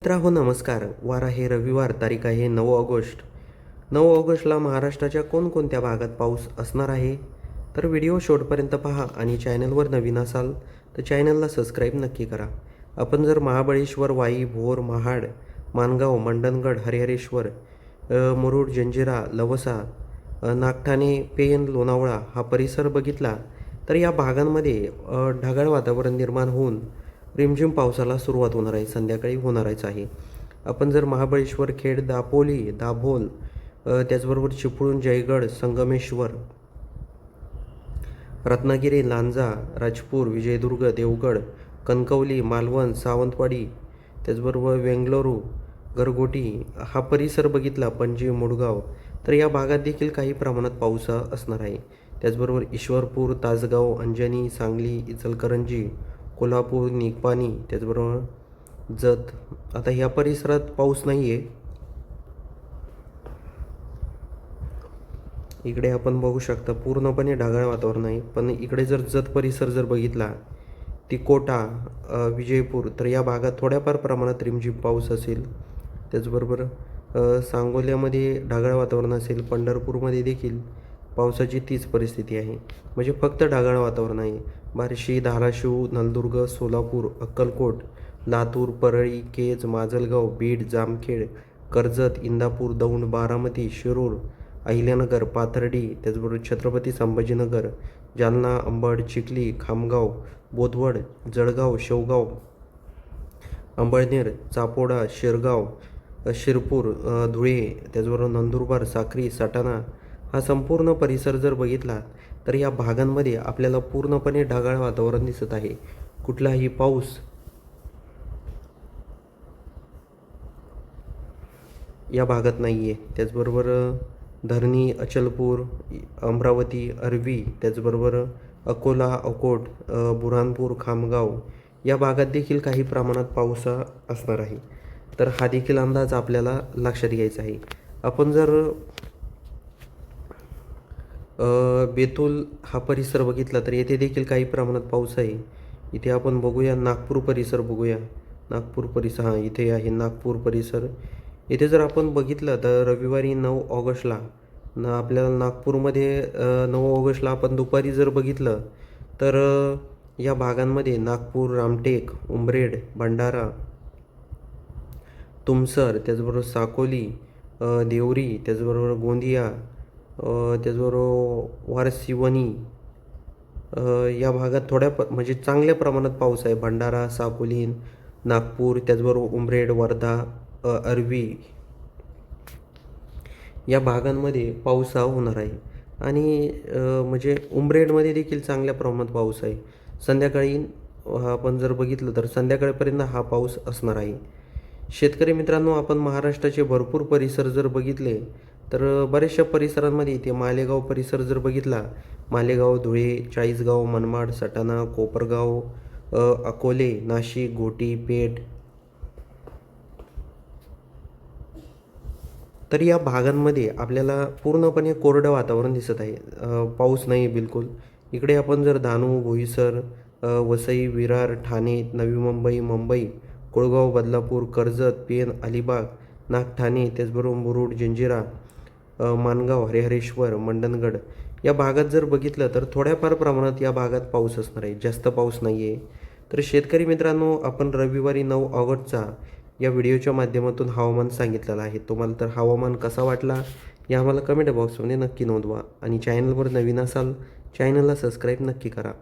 मित्रांनो नमस्कार. वार आहे रविवार, तारीख आहे 9 ऑगस्ट. 9 ऑगस्टला महाराष्ट्राच्या कोणकोणत्या भागात पाऊस असणार आहे? तर व्हिडिओ शेवटपर्यंत पहा आणि चॅनलवर नवीन असाल तर चॅनलला सबस्क्राईब नक्की करा. आपण जर महाबळेश्वर, वाई, भोर, महाड, माणगाव, मंडणगड, हरिहरेश्वर, मुरुड, जंजिरा, लवसा, नागठाणे, पेण, लोणावळा हा परिसर बघितला तर या भागांमध्ये ढगाळ वातावरण निर्माण होऊन रिमझिम पावसाला सुरुवात होणार आहे. संध्याकाळी होणारच आहे. आपण जर महाबळेश्वर, खेड, दापोली, दाभोल, त्याचबरोबर चिपळूण, जयगड, संगमेश्वर, रत्नागिरी, लांजा, राजपूर, विजयदुर्ग, देवगड, कणकवली, मालवण, सावंतवाडी, त्याचबरोबर वेंगलुरू, गरगोटी हा परिसर बघितला, पणजी, मुडगाव, तर या भागात देखील काही प्रमाणात पाऊस असणार आहे. त्याचबरोबर ईश्वरपूर, तासगाव, अंजनी, सांगली, इचलकरंजी, कोल्हापूर, निपाणी, त्याचबरोबर जत. आता ह्या परिसरात पाऊस नाही आहे. इकडे आपण बघू शकता पूर्णपणे ढगाळ वातावरण आहे. पण इकडे जर जत परिसर जर बघितला, तिकोटा, विजयपूर, तर या भागात थोड्याफार प्रमाणात रिमझिम पाऊस असेल. त्याचबरोबर सांगोल्यामध्ये ढगाळ वातावरण असेल. पंढरपूरमध्ये देखील पावसाची तीच परिस्थिती आहे. म्हणजे फक्त ढगाळ वातावरण आहे. बार्शी, धाराशिव, नलदुर्ग, सोलापूर, अक्कलकोट, लातूर, परळी, केज, माजलगाव, बीड, जामखेड, कर्जत, इंदापूर, दौंड, बारामती, शिरूर, अहिल्यानगर, पाथर्डी, त्याचबरोबर छत्रपती संभाजीनगर, जालना, अंबड, चिखली, खामगाव, बोदवड, जळगाव, शेवगाव, अंबळनेर, चापोडा, शिरगाव, शिरपूर, धुळे, त्याचबरोबर नंदुरबार, साक्री, सटाणा हा संपूर्ण परिसर जर बघितला तर या भागांमध्ये आपल्याला पूर्णपणे ढगाळ वातावरण दिसत आहे. कुठलाही पाऊस या भागात नाही आहे. त्याचबरोबर धरणी, अचलपूर, अमरावती, अरवी, त्याचबरोबर अकोला, अकोट, बुऱ्हाणपूर, खामगाव या भागात देखील काही प्रमाणात पाऊस असणार आहे. तर हा देखील अंदाज आपल्याला लक्षात घ्यायचा आहे. आपण जर बेतूल हा परिसर बघितला तर येथे देखील काही प्रमाणात पाऊस आहे. इथे आपण बघूया नागपूर परिसर बघूया. नागपूर परिसर, हां इथे आहे नागपूर परिसर. इथे जर आपण बघितलं तर रविवारी 9 ऑगस्टला आपल्याला नागपूरमध्ये 9 ऑगस्टला आपण दुपारी जर बघितलं तर या भागांमध्ये नागपूर, रामटेक, उमरेड, भंडारा, तुमसर, त्याचबरोबर साकोली, देवरी, त्याचबरोबर गोंदिया, त्याचबरोबर वारसिवनी या भागात म्हणजे चांगल्या प्रमाणात पाऊस आहे. भंडारा, साकोली, नागपूर, त्याचबरोबर उमरेड, वर्धा, अरवी या भागांमध्ये पाऊस हा होणार आहे. आणि म्हणजे उमरेडमध्ये देखील चांगल्या प्रमाणात पाऊस आहे. संध्याकाळी आपण जर बघितलं तर संध्याकाळपर्यंत हा पाऊस असणार आहे. शेतकरी मित्रांनो, आपण महाराष्ट्राचे भरपूर परिसर जर बघितले तर बऱ्याचशा परिसरांमध्ये इथे मालेगाव परिसर जर बघितला, मालेगाव, धुळे, चाळीसगाव, मनमाड, सटाणा, कोपरगाव, अकोले, नाशिक, घोटी, पेठ, तर या भागांमध्ये आपल्याला पूर्णपणे कोरडं वातावरण दिसत आहे. पाऊस नाही बिलकुल. इकडे आपण जर धानू, बोईसर, वसई, विरार, ठाणे, नवी मुंबई, मुंबई, कोळगाव, बदलापूर, कर्जत, पेण, अलिबाग, नागठाणे, त्याचबरोबर मुरुड, जंजिरा, माणगाव, हरिहरेश्वर, मंडणगड या भागात जर बघितलं तर थोड्याफार प्रमाणात या भागात पाऊस असणार आहे. जास्त पाऊस नाही आहे. तर शेतकरी मित्रांनो, आपण रविवारी 9 ऑगस्टचा या व्हिडिओच्या माध्यमातून हवामान सांगितलेलं आहे. तुम्हाला तर हवामान कसा वाटला हे आम्हाला कमेंट बॉक्समध्ये नक्की नोंदवा आणि चॅनलवर नवीन असाल चॅनलला सबस्क्राईब नक्की करा.